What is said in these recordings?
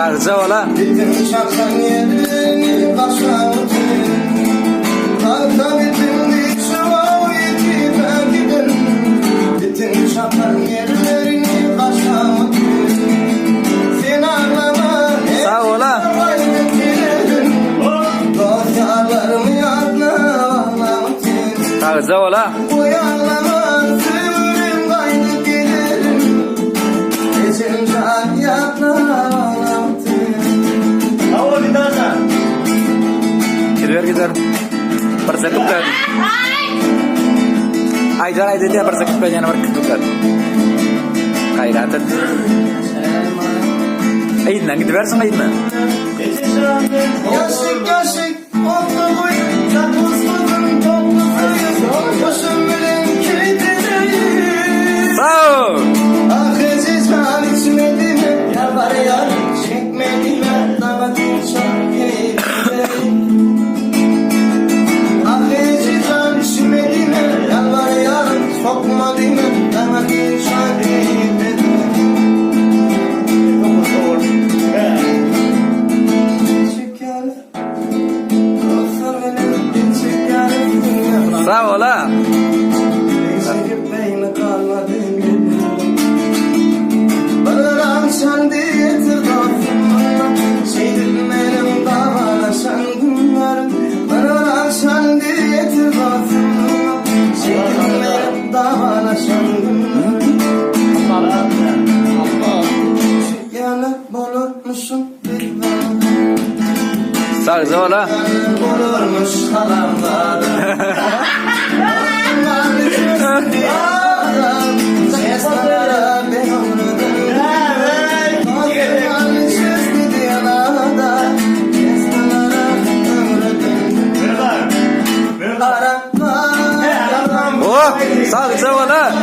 Sağlıca ola. Bitin şarttan yerini başlattın. Kalkta bitin dikşava yetip gidin. Bitin şarttan yerini başlattın. Sen ağlama. Sağ ola. Dosyalarımı yadla ağlattın. Sağlıca ola. Uyanlama sürüm kaydı gelirim. Geçince yadla ağlattın. Hava bir daha da. Gider. Persekup kan. Ay dia persekup kan nomor ketukan. Kairatan. Ay nang gider sama ina. Yaşık yaşık oldu boy. Yapmışsın toplusuyuz. Başım bilen kilitleri. Sağ. Ahiziz ben içmedi mi? Yalvar yar çekmedi mi? Damatın şarkıyı. Ahiziz ben içmedi mi? Yalvar yar sokmadı mı? Damatın şarkıyı. Sağ ola. Sen diyetir dostum. Şeydim benim davalaşan günlerim. Bana sen diyetir dostum. Şeydim benim davalaşan günlerim. Yanık bulurmuşum bir ben. Sağlıca ola. Bulurmuş halamlar. Seslara ben ömrüm. Oh, sağlıca ola.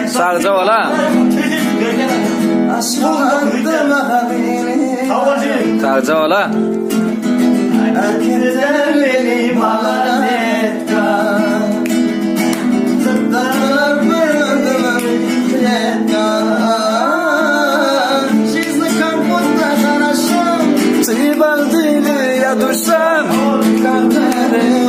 Sağlıca ola. Sağlıca ola. Herkese benim alanetka. Zıtlarlar bırgımım yetka. Жизнь как будто хорошо. Ты балдили, я душам. Kalplerim